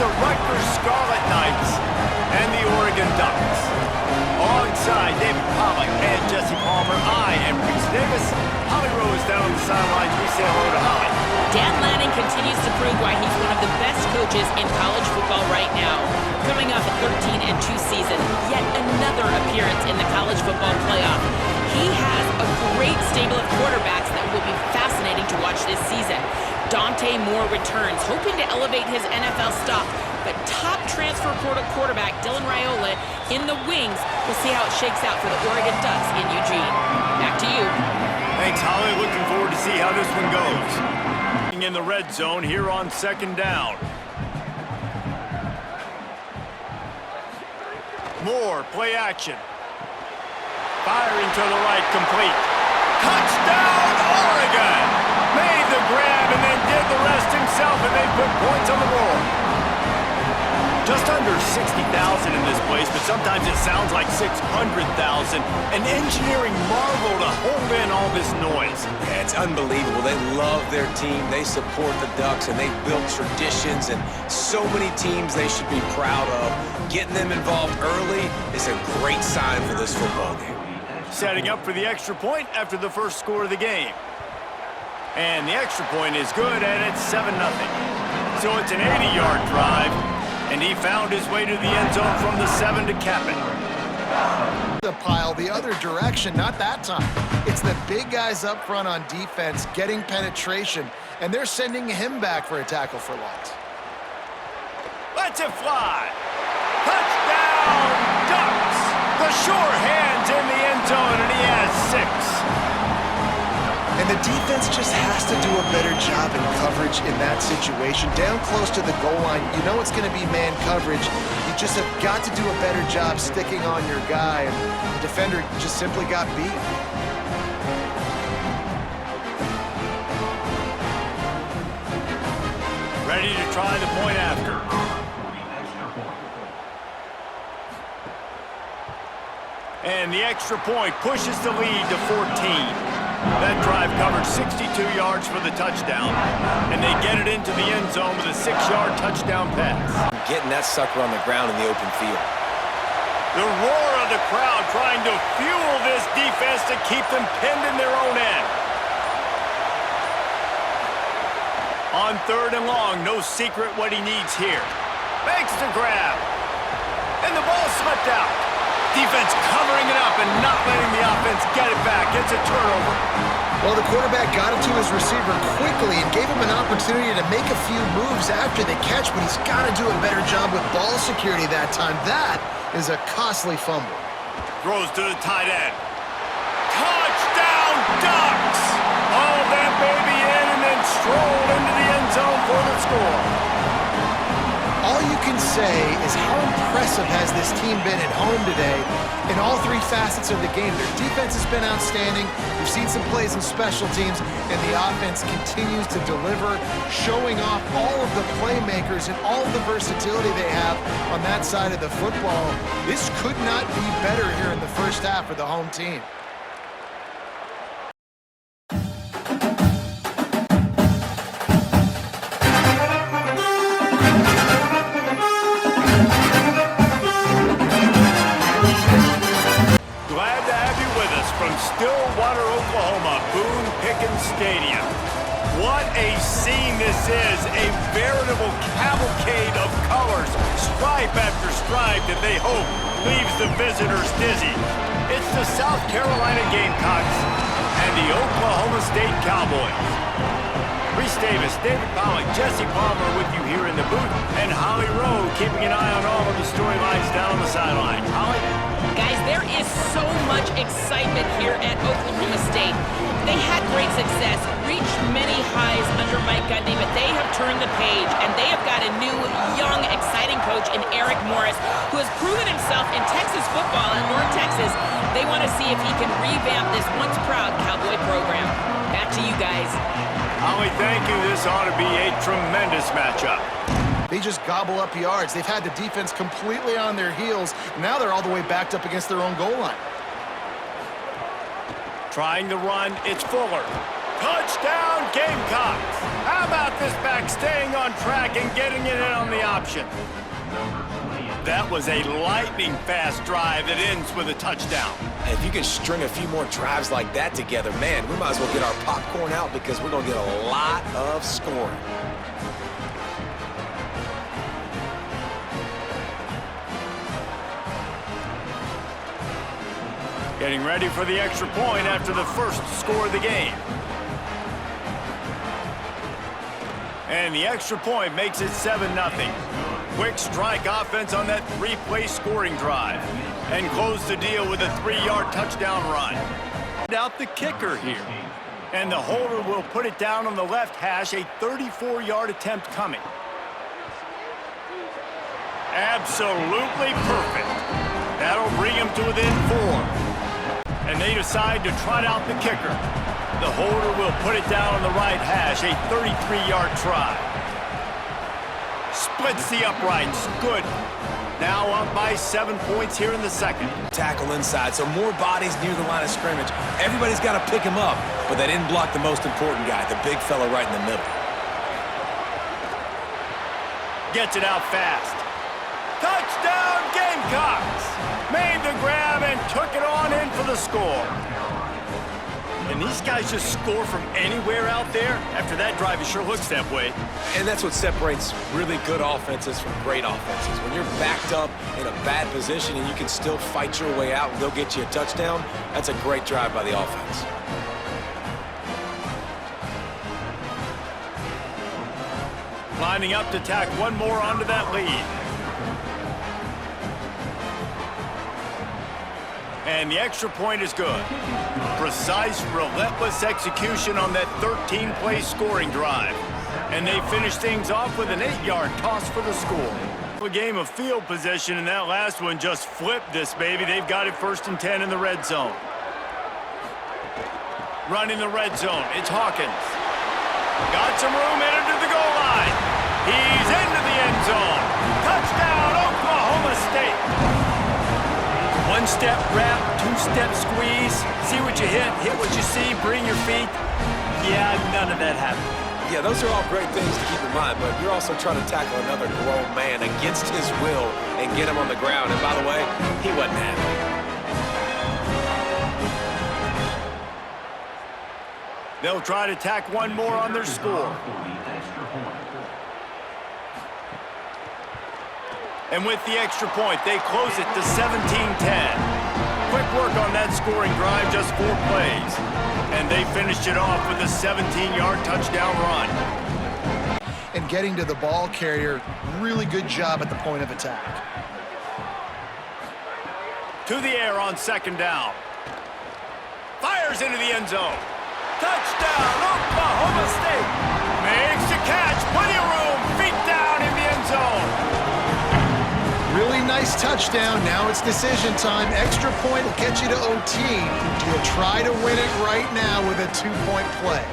the Rutgers Scarlet Knights and the Oregon Ducks. Alongside David Pollack and Jesse Palmer, I am Reese Davis. Holly Rose down on the sidelines. We say hello to Holly. Dan Lanning continues to prove why he's one of the best coaches in college football right now. Coming off a 13-2 season, yet another appearance in the college football playoff. He has a great stable of quarterbacks that will be fascinating to watch this season. Dante Moore returns, hoping to elevate his NFL stock, but top transfer portal quarterback Dylan Raiola in the wings. We'll see how it shakes out for the Oregon Ducks in Eugene. Back to you. Thanks, Holly. Looking forward to see how this one goes. In the red zone here on second down. Moore, play action. Firing to the right, complete. Touchdown, Oregon! Made the grab and then did the rest himself, and they put points on the board. Just under 60,000 in this place, but sometimes it sounds like 600,000. An engineering marvel to hold in all this noise. Yeah, it's unbelievable. They love their team. They support the Ducks, and they've built traditions and so many teams they should be proud of. Getting them involved early is a great sign for this football game. Setting up for the extra point after the first score of the game. And the extra point is good, and it's 7-0. So it's an 80-yard drive, and he found his way to the end zone from the 7 to cap it. The pile the other direction, not that time. It's the big guys up front on defense getting penetration, and they're sending him back for a tackle for loss. Let's it fly. Touchdown, Ducks. The sure hands in the end zone, and he has 6. And the defense just has to do a better job in coverage in that situation. Down close to the goal line, you know it's going to be man coverage. You just have got to do a better job sticking on your guy, and the defender just simply got beat. Ready to try the point after. And the extra point pushes the lead to 14. That drive covered 62 yards for the touchdown, and they get it into the end zone with a 6-yard touchdown pass. Getting that sucker on the ground in the open field. The roar of the crowd trying to fuel this defense to keep them pinned in their own end. On 3rd and long, no secret what he needs here. Makes the grab, and the ball slipped out. Defense covering it up and not letting the offense get it back. It's a turnover. Well, the quarterback got it to his receiver quickly and gave him an opportunity to make a few moves after the catch, but he's got to do a better job with ball security that time. That is a costly fumble. Throws to the tight end. Touchdown, Ducks! All that baby in and then strolled into the end zone for the score. All you can say is how impressive has this team been at home today in all 3 facets of the game. Their defense has been outstanding. We've seen some plays in special teams, and the offense continues to deliver, showing off all of the playmakers and all of the versatility they have on that side of the football. This could not be better here in the first half for the home team. Stillwater, Oklahoma, Boone Pickens Stadium. What a scene this is, a veritable cavalcade of colors, stripe after stripe that they hope leaves the visitors dizzy. It's the South Carolina Gamecocks and the Oklahoma State Cowboys. Reese Davis, David Pollack, Jesse Palmer with you here in the booth, and Holly Rowe keeping an eye on all of the storylines down on the sideline. Holly? Guys, there is so much excitement here at Oklahoma State. They had great success, reached many highs under Mike Gundy, but they have turned the page, and they have got a new, young, exciting coach in Eric Morris, who has proven himself in Texas football in North Texas. They want to see if he can revamp this once proud Cowboy program. Back to you guys. Holly, thank you. This ought to be a tremendous matchup. They just gobble up yards. They've had the defense completely on their heels. Now they're all the way backed up against their own goal line. Trying the run, it's Fuller. Touchdown, Gamecocks! How about Memphis back, staying on track and getting it in on the option. That was a lightning-fast drive that ends with a touchdown. And if you can string a few more drives like that together, man, we might as well get our popcorn out because we're going to get a lot of scoring. Getting ready for the extra point after the first score of the game. And the extra point makes it 7-0. Quick strike offense on that three-play scoring drive. And close the deal with a 3-yard touchdown run. Out the kicker here. And the holder will put it down on the left hash, a 34-yard attempt coming. Absolutely perfect. That'll bring him to within 4. And they decide to trot out the kicker. The holder will put it down on the right hash, a 33-yard try. Splits the uprights, good. Now up by 7 points here in the second. Tackle inside, so more bodies near the line of scrimmage. Everybody's got to pick him up, but they didn't block the most important guy, the big fella right in the middle. Gets it out fast. Touchdown, Gamecocks! Made the grab and took it on in for the score. And these guys just score from anywhere out there. After that drive, it sure looks that way. And that's what separates really good offenses from great offenses. When you're backed up in a bad position and you can still fight your way out and go get you a touchdown, that's a great drive by the offense. Lining up to tack one more onto that lead. And the extra point is good. Precise, relentless execution on that 13-play scoring drive. And they finish things off with an 8-yard toss for the score. A game of field position, and that last one just flipped this baby. They've got it 1st and 10 in the red zone. Running the red zone, it's Hawkins. Got some room, headed to the goal line. He's into the end zone. Touchdown, Oklahoma State. One-step wrap, two-step squeeze. See what you hit what you see, bring your feet. Yeah, none of that happened. Yeah, those are all great things to keep in mind, but you're also trying to tackle another grown man against his will and get him on the ground. And by the way, he wasn't happy. They'll try to tack one more on their score. And with the extra point, they close it to 17-10. Quick work on that scoring drive, just 4 plays. And they finished it off with a 17-yard touchdown run. And getting to the ball carrier, really good job at the point of attack. To the air on 2nd down. Fires into the end zone. Touchdown, Oklahoma State. Makes the catch, plenty of room, feet down in the end zone. Really nice touchdown. Now it's decision time. Extra point will get you to OT. You'll try to win it right now with a 2-point play.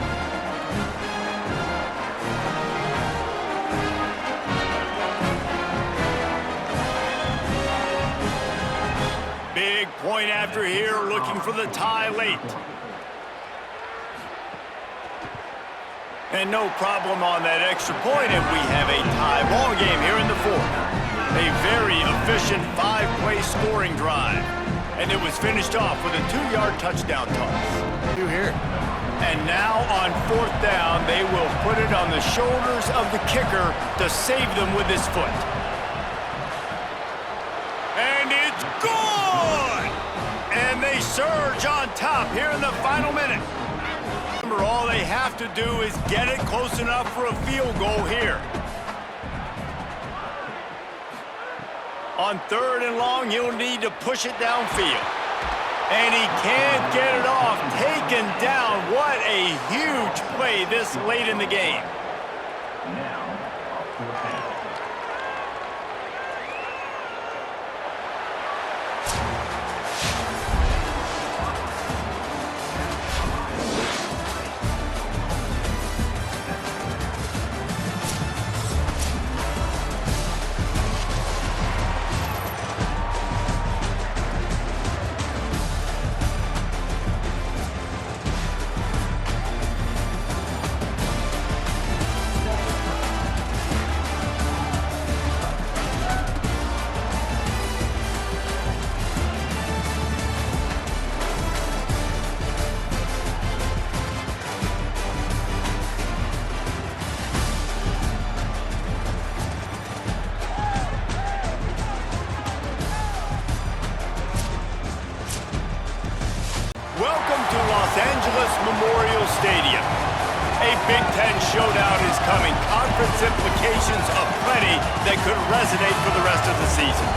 Big point after here, looking for the tie late. And no problem on that extra point, and we have a tie ball game here in the 4th. A very efficient 5-play scoring drive. And it was finished off with a 2-yard touchdown toss. You here. And now on 4th down, they will put it on the shoulders of the kicker to save them with his foot. And it's good! And they surge on top here in the final minute. Remember, all they have to do is get it close enough for a field goal here. On 3rd and long, he'll need to push it downfield. And he can't get it off. Taken down. What a huge play this late in the game. Stadium. A Big Ten showdown is coming. Conference implications aplenty that could resonate for the rest of the season.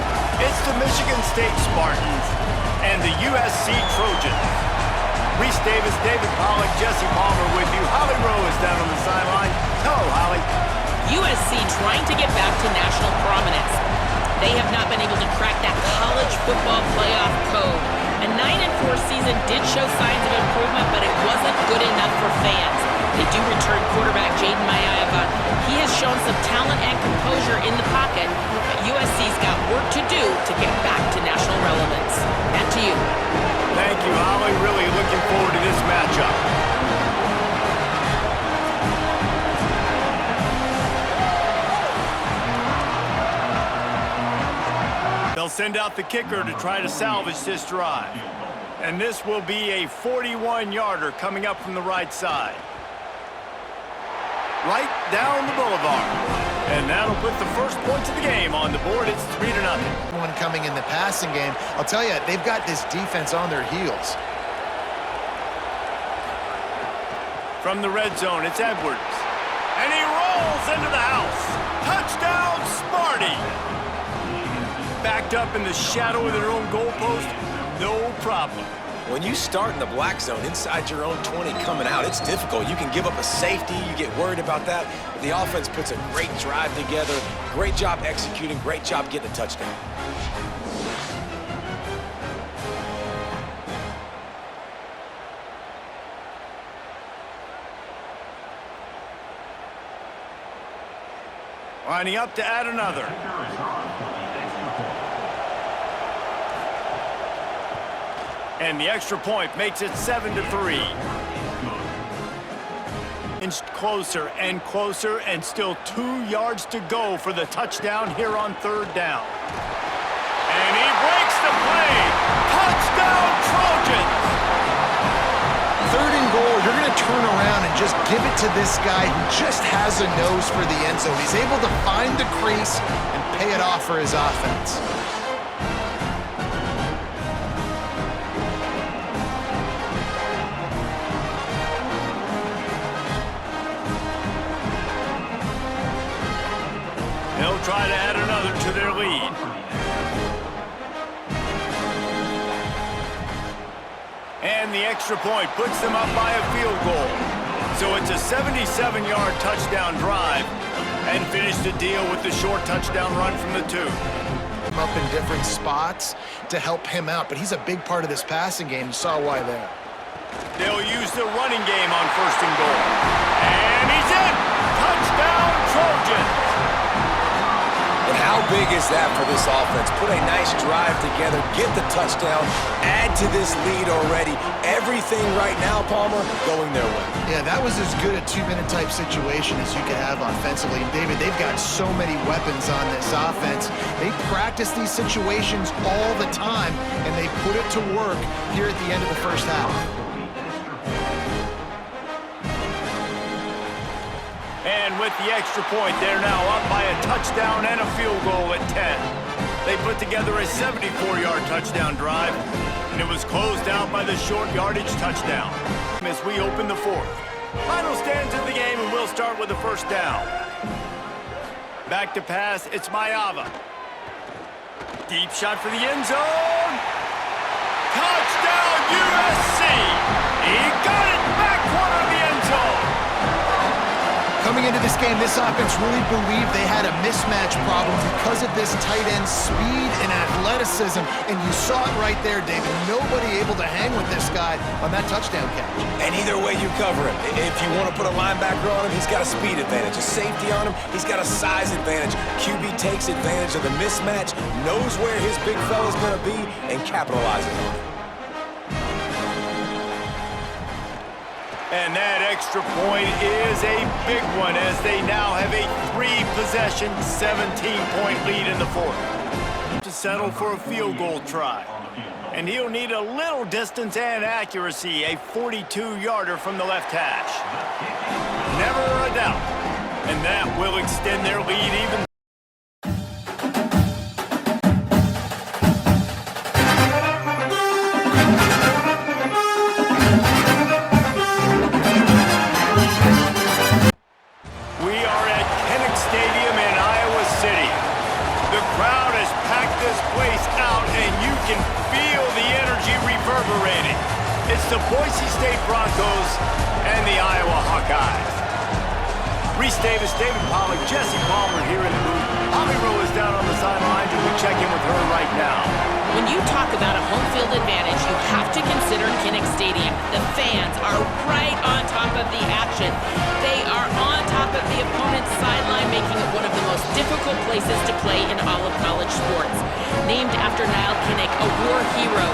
It's the Michigan State Spartans and the USC Trojans. Reese Davis, David Pollack, Jesse Palmer with you. Holly Rowe is down on the sideline. Hello, Holly. USC trying to get back to national prominence. They have not been able to crack that college football playoff code. A 9-4 season did show signs of improvement, but it wasn't good enough for fans. They do return quarterback Jaden Mayaeva. He has shown some talent and composure in the pocket, but USC's got work to do to get back to national relevance. Back to you. Thank you, Holly. Really looking forward to this matchup. They'll send out the kicker to try to salvage this drive. And this will be a 41-yarder coming up from the right side. Right down the boulevard. And that'll put the first points of the game on the board. It's 3-0. One coming in the passing game. I'll tell you, they've got this defense on their heels. From the red zone, it's Edwards. And he rolls into the house. Touchdown, Sparty. Backed up in the shadow of their own goalpost, no problem. When you start in the black zone inside your own 20 coming out, it's difficult. You can give up a safety. You get worried about that. But the offense puts a great drive together. Great job executing. Great job getting a touchdown. Lining up to add another. And the extra point makes it 7-3. Inched closer and closer, and still 2 yards to go for the touchdown here on third down. And he breaks the play. Touchdown, Trojans! Third and goal, you're going to turn around and just give it to this guy who just has a nose for the end zone. He's able to find the crease and pay it off for his offense. They'll try to add another to their lead. And the extra point puts them up by a field goal. So it's a 77-yard touchdown drive, and finish the deal with the short touchdown run from the 2. Up in different spots to help him out, but he's a big part of this passing game. You saw why there. They'll use the running game on first and goal. And he's in! Touchdown, Trojans! And how big is that for this offense? Put a nice drive together, get the touchdown, add to this lead already. Everything right now, Palmer, going their way. Yeah, that was as good a 2-minute type situation as you could have offensively. And David, they've got so many weapons on this offense. They practice these situations all the time, and they put it to work here at the end of the first half. And with the extra point, they're now up by a touchdown and a field goal at 10. They put together a 74-yard touchdown drive, and it was closed out by the short yardage touchdown. As we open the fourth. Final stands in the game, and we'll start with the first down. Back to pass, it's Mayaeva. Deep shot for the end zone. Touchdown, USC! He got it back corner of the end zone. Coming into this game, this offense really believed they had a mismatch problem because of this tight end speed and athleticism, and you saw it right there, David. Nobody able to hang with this guy on that touchdown catch. And either way you cover him. If you want to put a linebacker on him, he's got a speed advantage. A safety on him, he's got a size advantage. QB takes advantage of the mismatch, knows where his big fella's going to be, and capitalizes on it. And that extra point is a big one as they now have a 3-possession, 17-point lead in the fourth. To settle for a field goal try. And he'll need a little distance and accuracy, a 42-yarder from the left hash. Never a doubt. And that will extend their lead even. Kinnick Stadium in Iowa City. The crowd has packed this place out, and you can feel the energy reverberating. It's the Boise State Broncos and the Iowa Hawkeyes. Reese Davis, David Pollack, Jesse Palmer here in the booth. Holly Rowe is down on the sidelines, and we check in with her right now. When you talk about a home field advantage, you have to consider Kinnick Stadium. The fans are right on top of the action. They are on top of the opponent's sideline, making it one of the most difficult places to play in all of college sports. Named after Niall Kinnick, a war hero,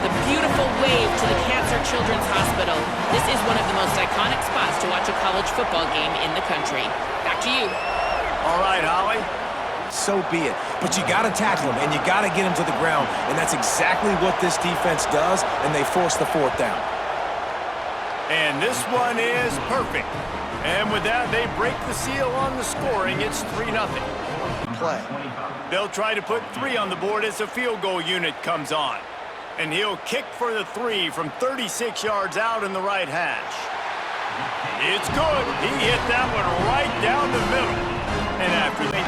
the beautiful wave to the Cancer Children's Hospital. This is one of the most iconic spots to watch a college football game in the country. Back to you. All right, Holly. So be it. But you got to tackle him, and you got to get him to the ground. And that's exactly what this defense does, and they force the fourth down. And this one is perfect. And with that, they break the seal on the scoring. It's 3-0. Play. They'll try to put 3 on the board as the field goal unit comes on. And he'll kick for the 3 from 36 yards out in the right hash. It's good. He hit that one right down the middle. And after 18.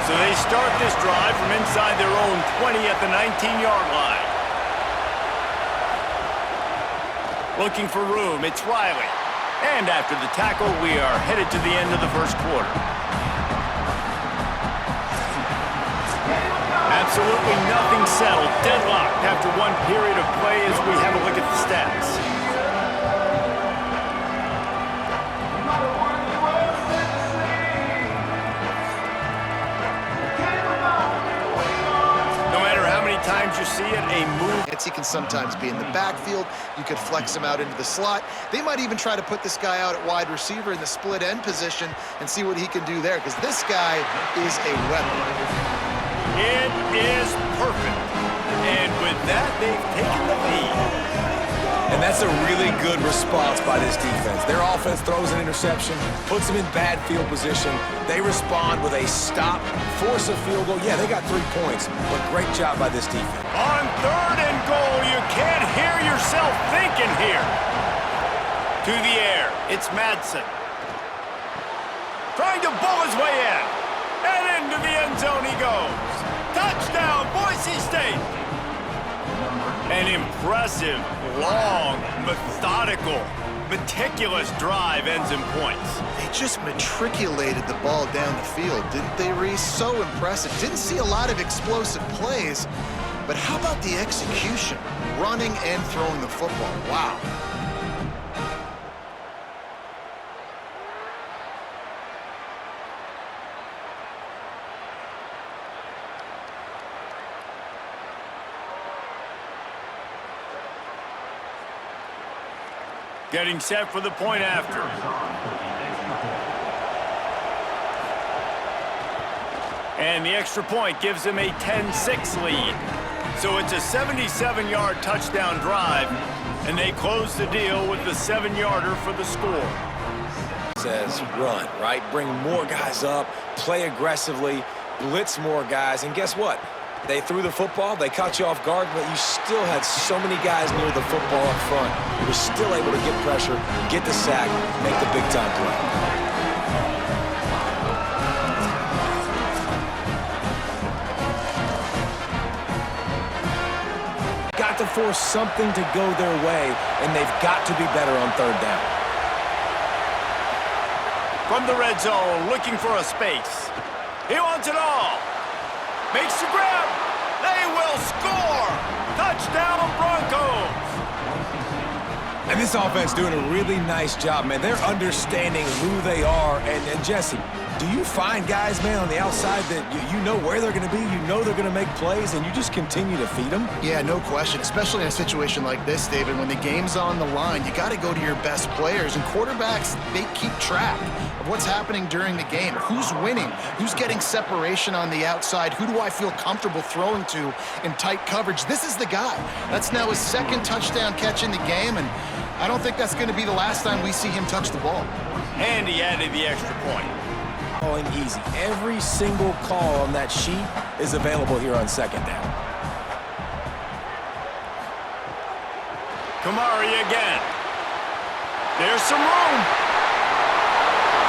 So they start this drive from inside their own 20 at the 19-yard line. Looking for room, it's Riley. And after the tackle, we are headed to the end of the first quarter. Absolutely nothing settled. Deadlocked after one period of play as we have a look at the stats. Times you see it, a move. He can sometimes be in the backfield. You could flex him out into the slot. They might even try to put this guy out at wide receiver in the split end position and see what he can do there, because this guy is a weapon. It is perfect. And with that, they've taken the lead. And that's a really good response by this defense. Their offense throws an interception, puts them in bad field position. They respond with a stop, force a field goal. Yeah, they got 3 points, but great job by this defense. On 3rd and goal, you can't hear yourself thinking here. To the air, it's Madsen. Trying to bull his way in. And into the end zone he goes. Touchdown, Boise State. An impressive, long, methodical, meticulous drive ends in points. They just matriculated the ball down the field, didn't they, Reese? So impressive. Didn't see a lot of explosive plays, but how about the execution? Running and throwing the football. Wow. Getting set for the point after. And the extra point gives them a 10-6 lead. So it's a 77-yard touchdown drive, and they close the deal with the 7-yarder for the score. Says run, right? Bring more guys up, play aggressively, blitz more guys, and guess what? They threw the football, they caught you off guard, but you still had so many guys near the football up front. You were still able to get pressure, get the sack, make the big-time play. Got to force something to go their way, and they've got to be better on 3rd down. From the red zone, looking for a space. He wants it all. Makes the grab. They will score. Touchdown, Broncos. And this offense doing a really nice job, man. They're understanding who they are. And Jesse, do you find guys, man, on the outside that you know where they're going to be, you know they're going to make plays, and you just continue to feed them? Yeah, no question, especially in a situation like this, David. When the game's on the line, you got to go to your best players, and quarterbacks, they keep track of what's happening during the game. Who's winning? Who's getting separation on the outside? Who do I feel comfortable throwing to in tight coverage? This is the guy. That's now his 2nd touchdown catch in the game, and I don't think that's going to be the last time we see him touch the ball. And he added the extra point. Calling easy. Every single call on that sheet is available here on 2nd down. Kamari again. There's some room.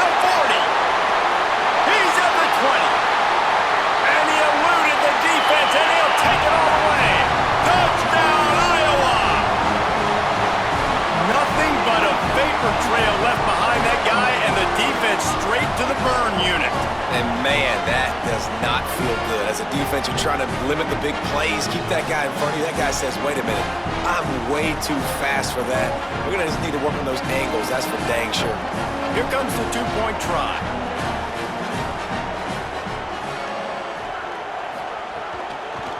The 40. went straight to the burn unit. And man, that does not feel good. As a defense, you're trying to limit the big plays, keep that guy in front of you. That guy says, wait a minute, I'm way too fast for that. We're going to just need to work on those angles. That's for dang sure. Here comes the two-point try.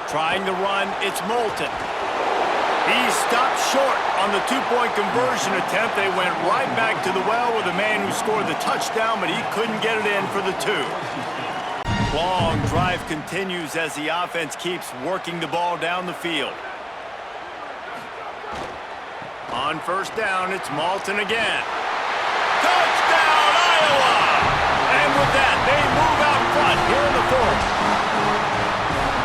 Trying to run, it's Moulton. He stopped short on the two-point conversion attempt. They went right back to the well with the man who scored the touchdown, but he couldn't get it in for the two. Long drive continues as the offense keeps working the ball down the field. On first down, it's Moulton again. Touchdown, Iowa! And with that, they move out front here in the fourth.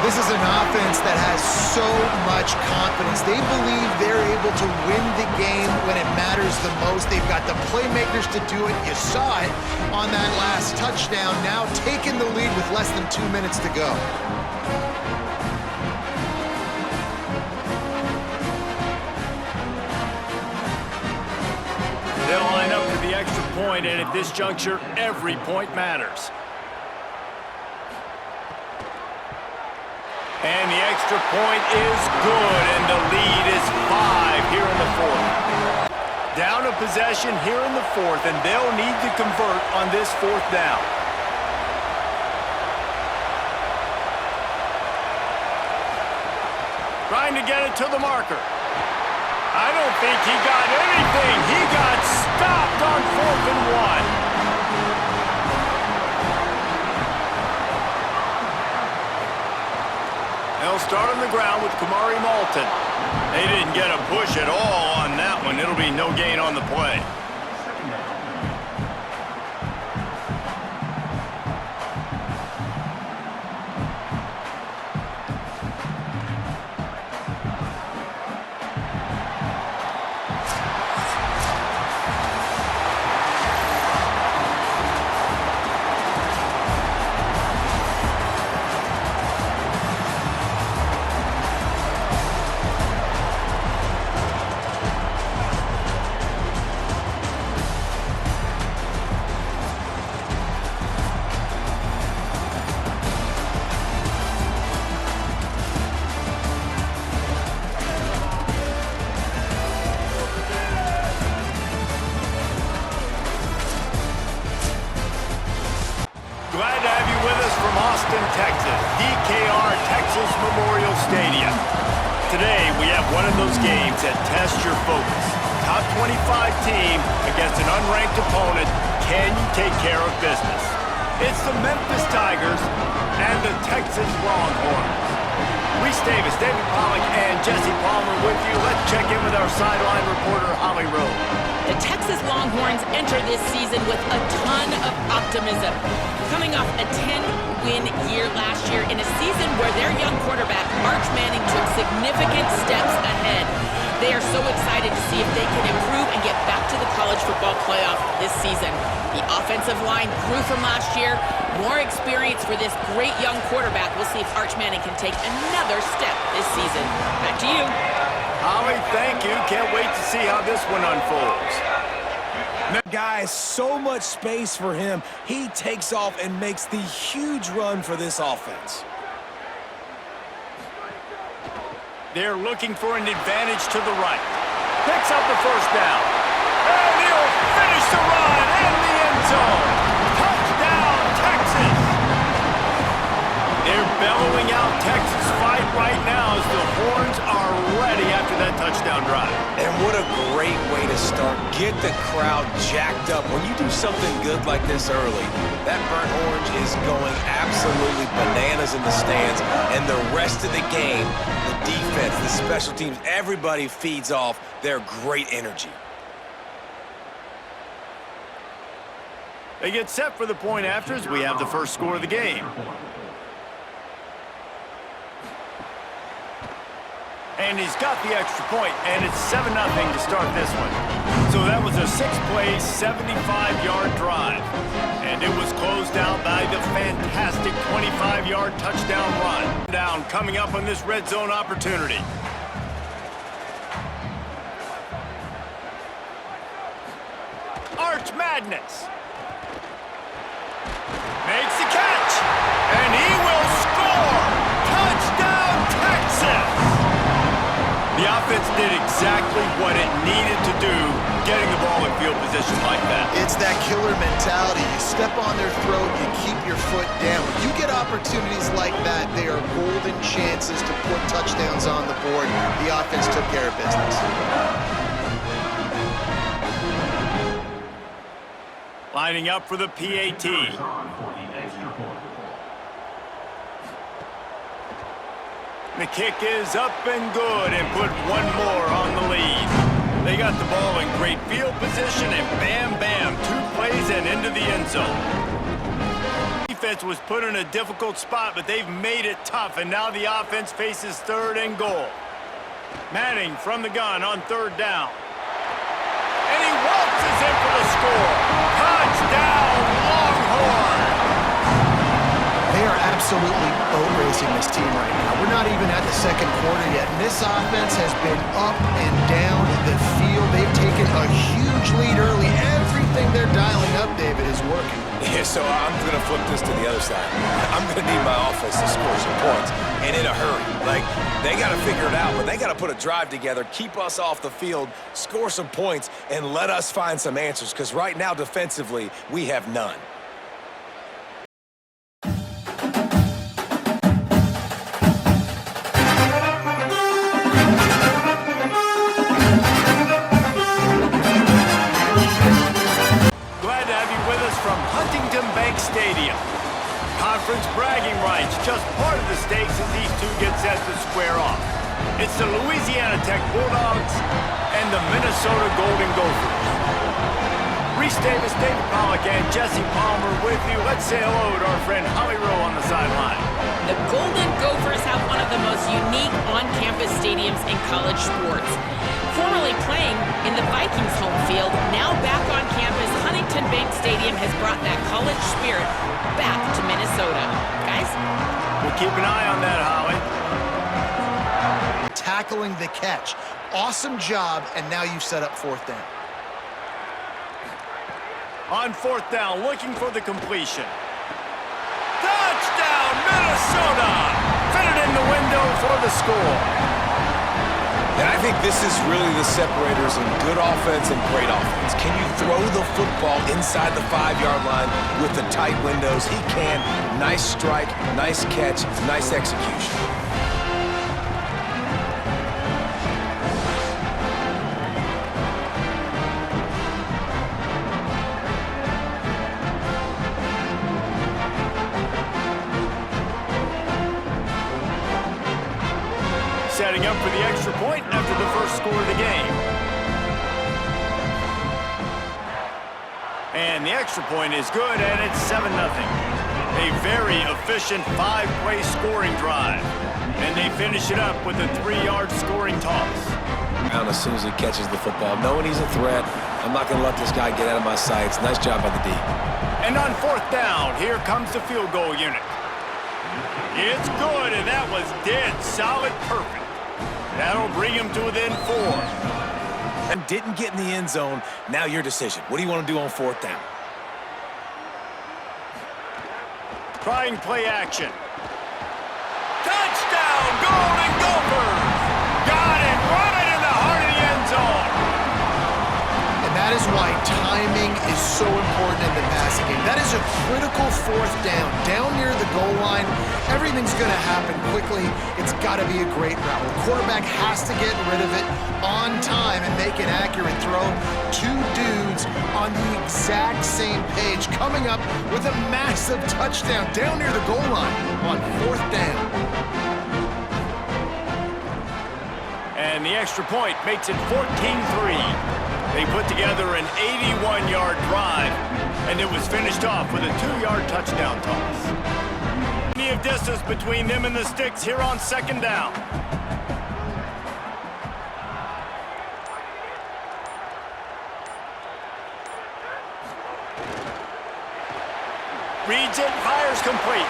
This is an offense that has so much confidence. They believe they're able to win the game when it matters the most. They've got the playmakers to do it. You saw it on that last touchdown. Now taking the lead with less than 2 minutes to go. They'll line up for the extra point, and at this juncture, every point matters. And the extra point is good, and the lead is 5 here in the fourth. Down a possession here in the fourth, and they'll need to convert on this fourth down. Trying to get it to the marker. I don't think he got anything. He got stopped on 4th and 1. They'll start on the ground with Kamari Moulton. They didn't get a push at all on that one. It'll be no gain on the play. Texas, DKR Texas Memorial Stadium. Today, we have one of those games that tests your focus. Top 25 team against an unranked opponent. Can you take care of business? It's the Memphis Tigers and the Texas Longhorns. Reese Davis, David Pollack, and Jesse Palmer with you. Let's check in with our sideline reporter, Holly Rowe. The Texas Longhorns enter this season with a ton of optimism. Coming off a 10-win year last year in a season where their young quarterback, Arch Manning, took significant steps ahead. They are so excited to see if they can improve and get back to the college football playoff this season. The offensive line grew from last year. More experience for this great young quarterback. We'll see if Arch Manning can take another step this season. Back to you. Holly, thank you. Can't wait to see how this one unfolds. That guy has so much space for him. He takes off and makes the huge run for this offense. They're looking for an advantage to the right. Picks up the first down. And he'll finish the run in the end zone. Touchdown, Texas. They're bellowing out Texas fight right now as the Horns are ready after that touchdown drive. And what a great way to start. Get the crowd jacked up. When you do something good like this early, that burnt orange is going absolutely bananas in the stands. And the rest of the game, the defense, the special teams, everybody feeds off their great energy. They get set for the point after as we have the first score of the game. And he's got the extra point, and it's 7-0 to start this one. So that was a 6-play, 75-yard drive. And it was closed out by the fantastic 25-yard touchdown run. Down coming up on this red zone opportunity. Arch Madness. defense did exactly what it needed to do, getting the ball in field position like that. It's that killer mentality. You step on their throat, you keep your foot down. When you get opportunities like that, they are golden chances to put touchdowns on the board. The offense took care of business. Lining up for the PAT. The kick is up and good, and put one more on the lead. They got the ball in great field position, and bam, bam, 2 plays and into the end zone. Defense was put in a difficult spot, but they've made it tough, and now the offense faces 3rd and goal. Manning from the gun on 3rd down. And he waltzes in for the score. Touchdown, Longhorn! They are absolutely boat racing this team right now. We're not even at the 2nd quarter yet, and this offense has been up and down the field. They've taken a huge lead early. Everything they're dialing up, David, is working. Yeah, so I'm going to flip this to the other side. I'm going to need my offense to score some points, and in a hurry. Like, they got to figure it out, but they got to put a drive together, keep us off the field, score some points, and let us find some answers, because right now, defensively, we have none. Stadium. Conference bragging rights, just part of the stakes as these two get set to square off. It's the Louisiana Tech Bulldogs and the Minnesota Golden Gophers. Reese Davis, David Pollack, and Jesse Palmer with you. Let's say hello to our friend Holly Rowe on the sideline. The Golden Gophers have one of the most unique on-campus stadiums in college sports. Formerly playing in the Vikings' home field, now back on campus, Huntington Bank Stadium has brought that college spirit back to Minnesota. Guys? We'll keep an eye on that, Holly. Tackling the catch. Awesome job, and now you've set up 4th down. On 4th down, looking for the completion. Touchdown, Minnesota! Fitted in the window for the score. And I think this is really the separators in good offense and great offense. Can you throw the football inside the 5-yard line with the tight windows? He can. Nice strike, nice catch, nice execution. Setting up for the extra point after the first score of the game. And the extra point is good, and it's 7-0. A very efficient 5-play scoring drive. And they finish it up with a 3-yard scoring toss. As soon as he catches the football, knowing he's a threat, I'm not going to let this guy get out of my sights. Nice job by the D. And on 4th down, here comes the field goal unit. It's good, and that was dead solid perfect. That'll bring him to within 4. And didn't get in the end zone. Now your decision. What do you want to do on 4th down? Trying play action. Touchdown, Golden Gophers! Got it right in the heart of the end zone. And that is why timing is so important in the passing game. That is a critical 4th down. Down near the goal line, everything's going to happen quickly. It's got to be a great route. The quarterback has to get rid of it on time and make an accurate throw. 2 dudes on the exact same page, coming up with a massive touchdown down near the goal line on 4th down. And the extra point makes it 14-3. They put together an 81-yard drive, and it was finished off with a 2-yard touchdown toss. Plenty of distance between them and the sticks here on 2nd down. Reads it, fires complete.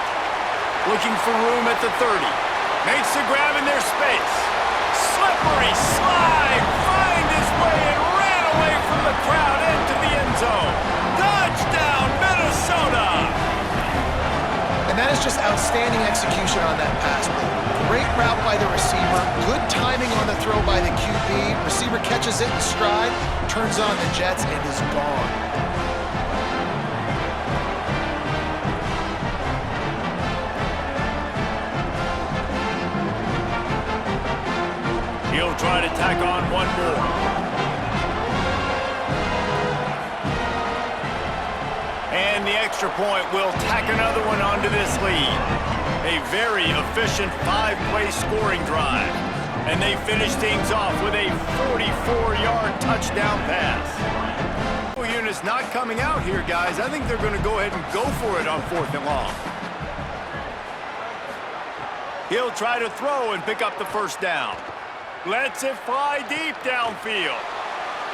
Looking for room at the 30. Makes the grab in their space. Slippery slide, find his way and ran away from the crowd into the end zone. Touchdown, Minnesota! And that is just outstanding execution on that pass play. Great route by the receiver, good timing on the throw by the QB. Receiver catches it in stride, turns on the jets, and is gone. He'll try to tack on one more. And the extra point will tack another one onto this lead. A very efficient 5-play scoring drive. And they finish things off with a 44-yard touchdown pass. Unit's not coming out here, guys. I think they're going to go ahead and go for it on 4th and long. He'll try to throw and pick up the first down. Lets it fly deep downfield.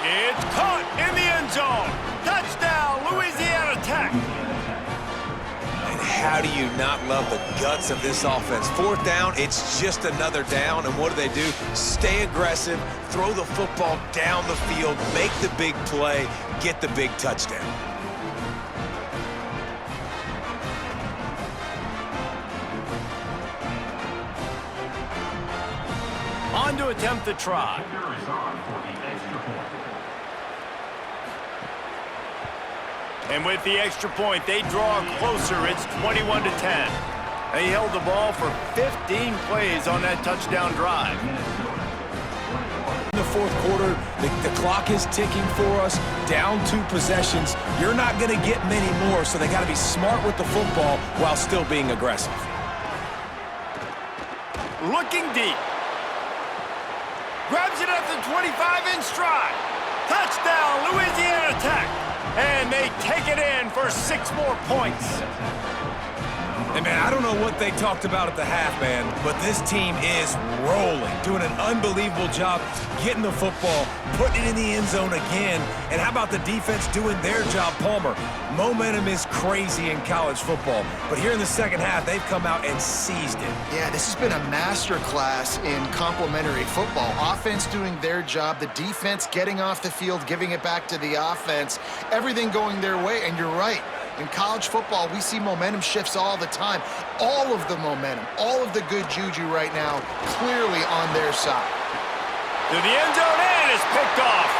It's caught in the end zone. Touchdown, Louisiana Tech. And how do you not love the guts of this offense? 4th down, it's just another down. And what do? Stay aggressive, throw the football down the field, make the big play, get the big touchdown. On to attempt the try. And with the extra point, they draw closer. It's 21-10. They held the ball for 15 plays on that touchdown drive. In the 4th quarter, the clock is ticking for us. Down 2 possessions. You're not going to get many more, so they got to be smart with the football while still being aggressive. Looking deep. Grabs it at the 25 in stride. Touchdown, Louisiana Tech. And they take it in for 6 more points. And, man, I don't know what they talked about at the half, man, but this team is rolling, doing an unbelievable job getting the football, putting it in the end zone again. And how about the defense doing their job, Palmer? Momentum is crazy in college football, but here in the second half, they've come out and seized it. Yeah, this has been a masterclass in complementary football. Offense doing their job, the defense getting off the field, giving it back to the offense, everything going their way, and you're right. In college football, we see momentum shifts all the time. All of the momentum, all of the good juju right now, clearly on their side. To the end zone and it's picked off.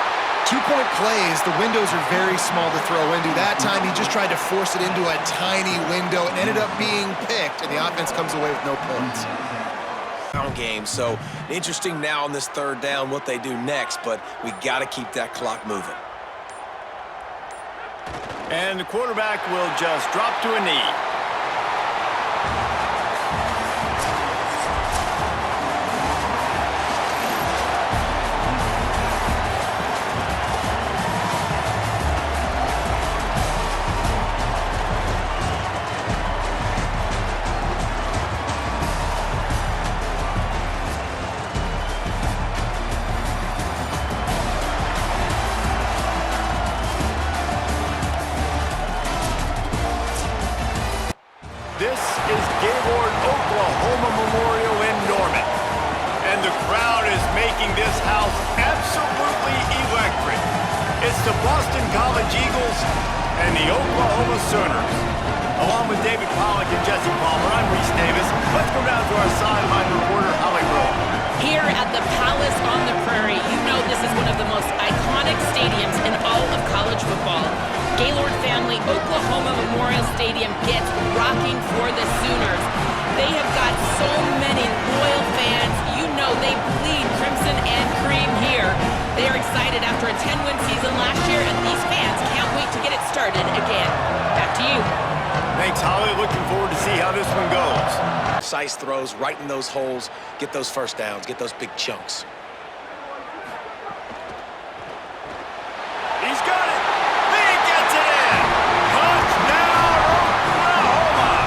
2-point plays, the windows are very small to throw into. That time, he just tried to force it into a tiny window and ended up being picked, and the offense comes away with no points. Game, so interesting now on this 3rd down what they do next, but we got to keep that clock moving. And the quarterback will just drop to a knee. This is Gaylord, Oklahoma Memorial in Norman. And the crowd is making this house absolutely electric. It's the Boston College Eagles and the Oklahoma Sooners. Along with David Pollack and Jesse Palmer, I'm Reese Davis. Let's go down to our sideline reporter, Holly Rowe. Here at the Palace on the Prairie, you know this is one of the most iconic stadiums in all of college football. Gaylord family Oklahoma Memorial Stadium gets rocking for the Sooners. They have got so many loyal fans. You know they bleed crimson and cream here. They are excited after a 10-win season last year, and these fans can't wait to get it started again. Back to you. Thanks, Holly. Looking forward to see how this one goes. Precise throws, right in those holes, get those first downs, get those big chunks. He's got it. He gets it in. Touchdown, Oklahoma.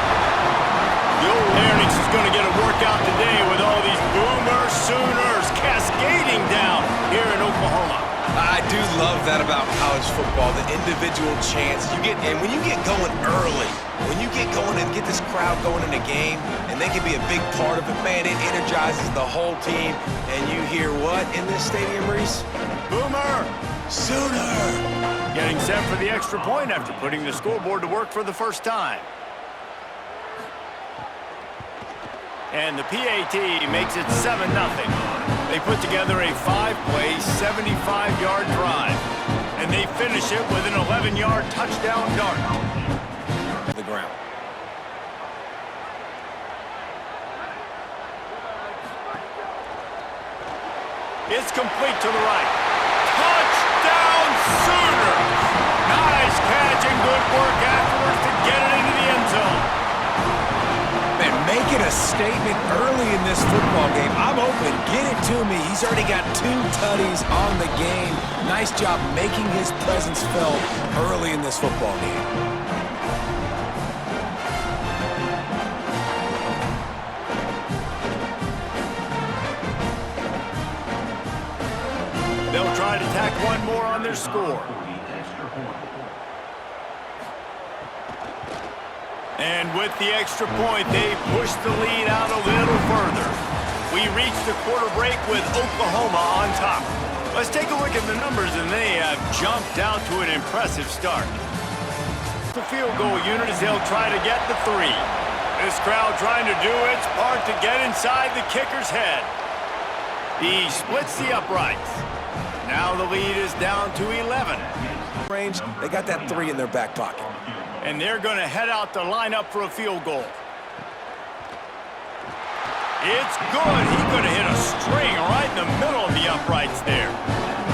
The old Ernix is going to get a workout today with all these Boomer Sooners cascading down here in Oklahoma. I do love that about college football, the individual chance you get, and when you get going early, when you get going and get this crowd going in a game, and they can be a big part of it, man, it energizes the whole team. And you hear what in this stadium, Reese? Boomer Sooner! getting set for the extra point after putting the scoreboard to work for the first time. And the PAT makes it 7-0. They put together a 5-play, 75-yard drive. And they finish it with an 11-yard touchdown dart. The ground. It's complete to the right. Touchdown Sooners! Nice catch and good work afterwards to get it into the end zone. Man, making a statement early in this football game. I'm open. Get it to me. He's already got 2 tutties on the game. Nice job making his presence felt early in this football game. They'll try to tack one more on their score. And with the extra point, they push the lead out a little further. We reach the quarter break with Oklahoma on top. Let's take a look at the numbers, and they have jumped out to an impressive start. The field goal unit as they'll try to get the 3. This crowd trying to do its part to get inside the kicker's head. He splits the uprights. Now the lead is down to 11. Range, they got that 3 in their back pocket. And they're going to head out to line up for a field goal. It's good. He's going to hit a string right in the middle of the uprights there.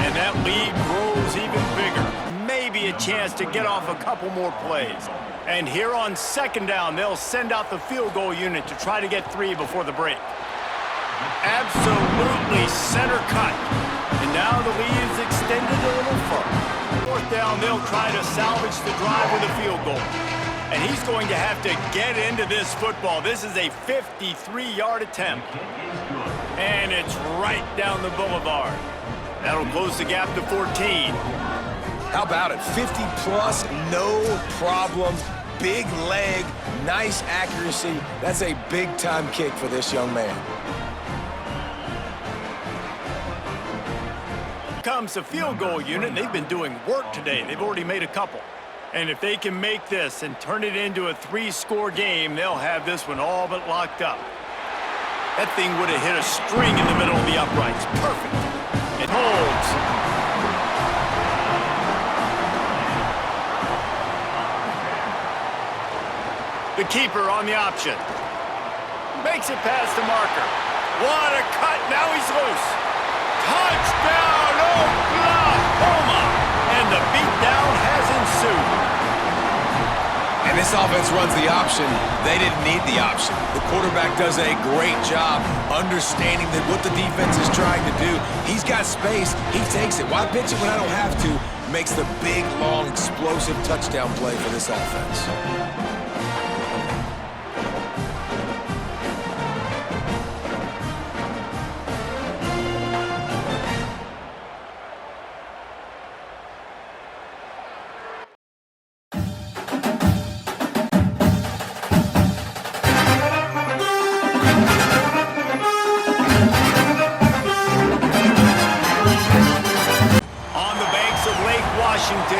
And that lead grows even bigger. Maybe a chance to get off a couple more plays. And here on 2nd down, they'll send out the field goal unit to try to get 3 before the break. Absolutely center cut. And now the lead is extended a little further. 4th down, they'll try to salvage the drive with a field goal. And he's going to have to get into this football. This is a 53-yard attempt. And it's right down the boulevard. That'll close the gap to 14. How about it? 50-plus, no problem. Big leg, nice accuracy. That's a big-time kick for this young man. Comes the field goal unit. They've been doing work today. They've already made a couple. And if they can make this and turn it into a 3-score game, they'll have this one all but locked up. That thing would have hit a string in the middle of the uprights. Perfect. It holds. The keeper on the option. Makes it past the marker. What a cut. Now he's loose. Touchdown, Oklahoma! And the beatdown has ensued. And this offense runs the option. They didn't need the option. The quarterback does a great job understanding that what the defense is trying to do. He's got space. He takes it. Why pitch it when I don't have to? Makes the big, long, explosive touchdown play for this offense.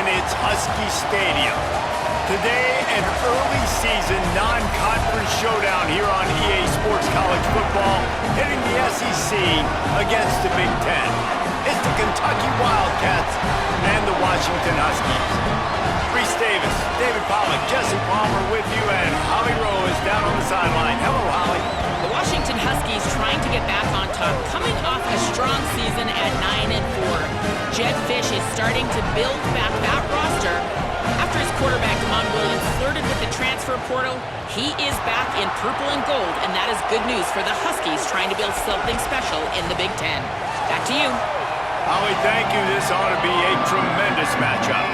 It's Husky Stadium. Today, an early season non-conference showdown here on EA Sports College Football, hitting the SEC against the Big Ten. It's the Kentucky Wildcats and the Washington Huskies. Reese Davis, David Pollack, Jesse Palmer with you, and Holly Rowe is down on the sideline. Hello, Holly. The Washington Huskies trying to get back on top, coming off a strong season at 9-4. Jed Fish is starting to build back that roster. After his quarterback, Damon Williams, flirted with the transfer portal, he is back in purple and gold, and that is good news for the Huskies trying to build something special in the Big Ten. Back to you. Holly, thank you. This ought to be a tremendous matchup.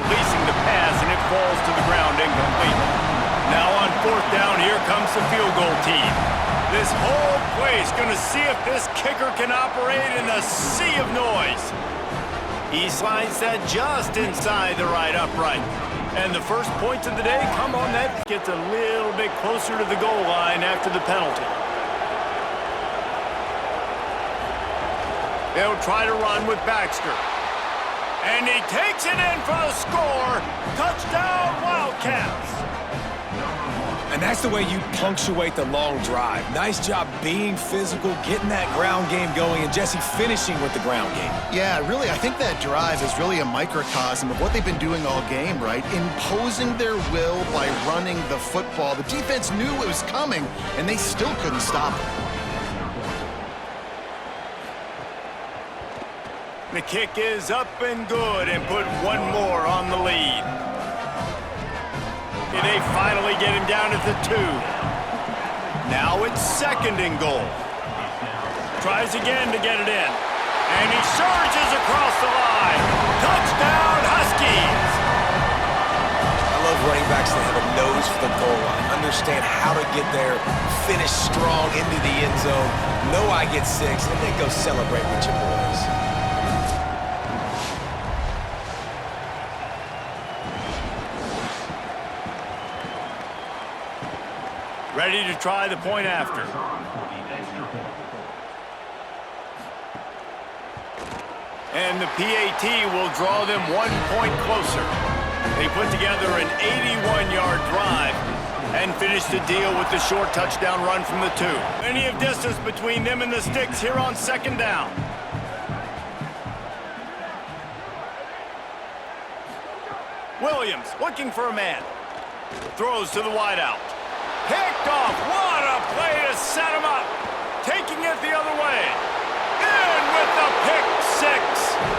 Releasing the pass, and it falls to the ground incomplete. Now on 4th down, here comes the field goal team. This whole place going to see if this kicker can operate in the sea of noise. He slides that just inside the right upright. And the first points of the day come on that. Gets a little bit closer to the goal line after the penalty. They'll try to run with Baxter. And he takes it in for the score. Touchdown, Wildcats. And And that's the way you punctuate the long drive. Nice job being physical, getting that ground game going, and Jesse finishing with the ground game. Yeah, really, I think that drive is really a microcosm of what they've been doing all game, right? Imposing their will by running the football. The defense knew it was coming, and they still couldn't stop it. The kick is up and good and put one more on the lead. They finally get him down at the 2. Now it's 2nd and goal. Tries again to get it in. And he surges across the line. Touchdown, Huskies! I love running backs that have a nose for the goal line. Understand how to get there, finish strong into the end zone. Know I get 6, and then go celebrate with your boys. Ready to try the point after. And the PAT will draw them 1 point closer. They put together an 81-yard drive and finish the deal with the short touchdown run from the 2. Plenty of distance between them and the sticks here on 2nd down. Williams looking for a man. Throws to the wideout. Picked off. What a play to set him up. Taking it the other way. In with the pick 6.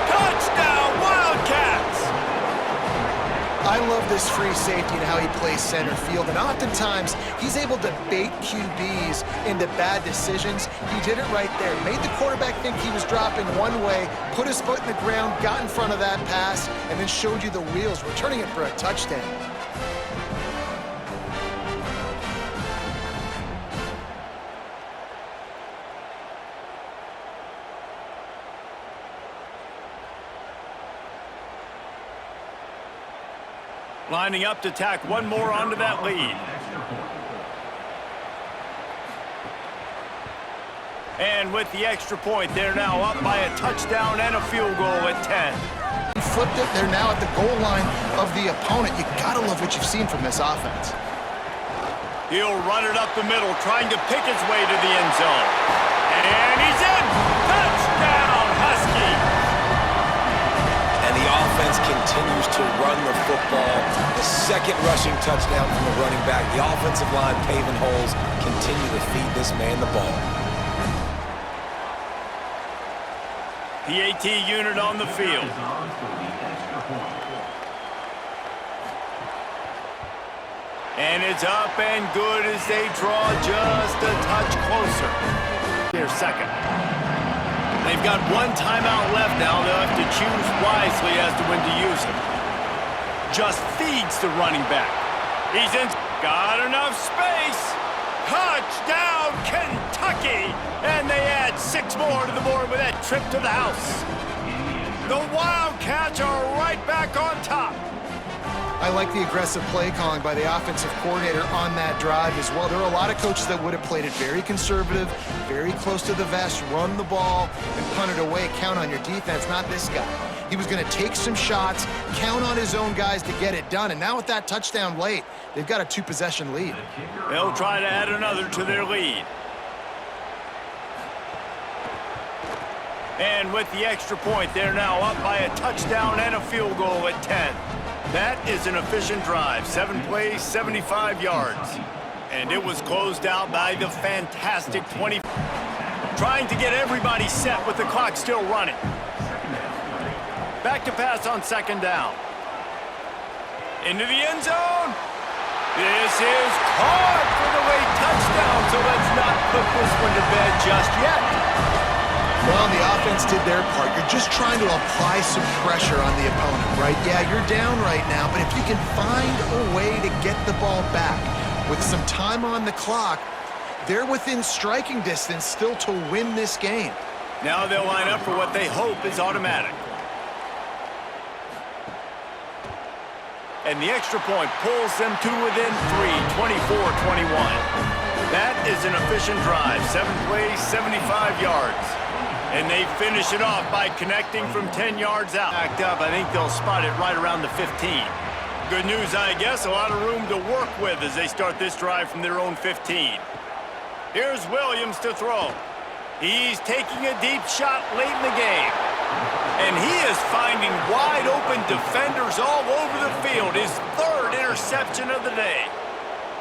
Touchdown, Wildcats. I love this free safety and how he plays center field, and oftentimes he's able to bait QBs into bad decisions. He did it right there. Made the quarterback think he was dropping one way, put his foot in the ground, got in front of that pass, and then showed you the wheels, returning it for a touchdown. Lining up to tack one more onto that lead. And with the extra point, they're now up by a touchdown and a field goal at 10. Flipped it. They're now at the goal line of the opponent. You gotta love what you've seen from this offense. He'll run it up the middle, trying to pick his way to the end zone. And he's in! Touchdown, Huskies! And the offense continues to run the football. The 2nd rushing touchdown from the running back. The offensive line paving holes. Continue to feed this man the ball. PAT unit on the field. And it's up and good as they draw just a touch closer. Here's 2nd. They've got 1 timeout left now. They'll have to choose wisely as to when to use it. Just feeds the running back. He's in. Got enough space. Touchdown, Kentucky! And they add 6 more to the board with that trip to the house. The Wildcats are right back on top. I like the aggressive play calling by the offensive coordinator on that drive as well. There are a lot of coaches that would have played it very conservative, very close to the vest, run the ball, and punt it away. Count on your defense, not this guy. He was going to take some shots, count on his own guys to get it done. And now with that touchdown late, they've got a 2-possession lead. They'll try to add another to their lead. And with the extra point, they're now up by a touchdown and a field goal at 10. That is an efficient drive. 7 plays, 75 yards. And it was closed out by the fantastic 20. Trying to get everybody set with the clock still running. Back to pass on 2nd down. Into the end zone. This is caught for the late touchdown, so let's not put this one to bed just yet. Well, the offense did their part. You're just trying to apply some pressure on the opponent, right? Yeah, you're down right now, but if you can find a way to get the ball back with some time on the clock, they're within striking distance still to win this game. Now they'll line up for what they hope is automatic. And the extra point pulls them to within 3, 24-21. That is an efficient drive. 7 plays, 75 yards. And they finish it off by connecting from 10 yards out. Backed up, I think they'll spot it right around the 15. Good news, I guess. A lot of room to work with as they start this drive from their own 15. Here's Williams to throw. He's taking a deep shot late in the game. And he is finding wide-open defenders all over the field. His third interception of the day.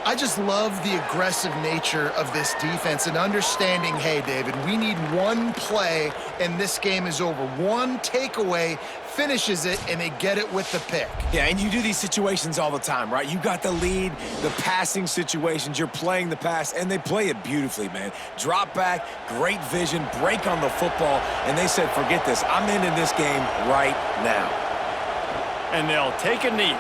I just love the aggressive nature of this defense and understanding, hey, David, we need one play and this game is over. One takeaway finishes it, and they get it with the pick. Yeah, and you do these situations all the time, right? You got the lead, the passing situations, you're playing the pass, and they play it beautifully, man. Drop back, great vision, break on the football, and they said, forget this. I'm ending this game right now. And they'll take a knee.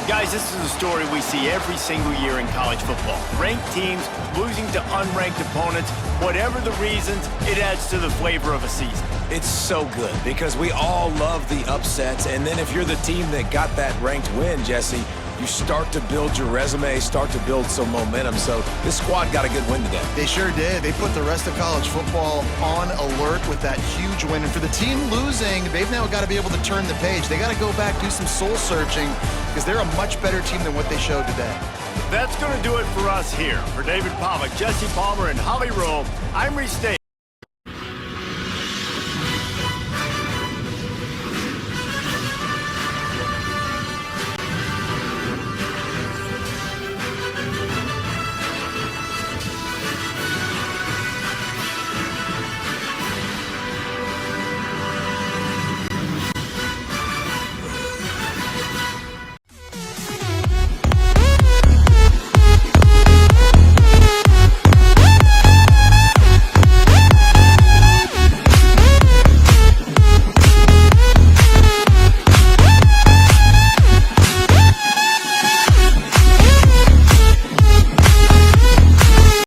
Guys, this is a story we see every single year in college football. Ranked teams losing to unranked opponents. Whatever the reasons, it adds to the flavor of a season. It's so good because we all love the upsets, and then if you're the team that got that ranked win, Jesse, you start to build your resume, start to build some momentum. So this squad got a good win today. They sure did. They put the rest of college football on alert with that huge win. And for the team losing, they've now got to be able to turn the page. They got to go back, do some soul searching, because they're a much better team than what they showed today. That's going to do it for us here. For David Pollack, Jesse Palmer, and Holly Rowe, I'm Reese Davis.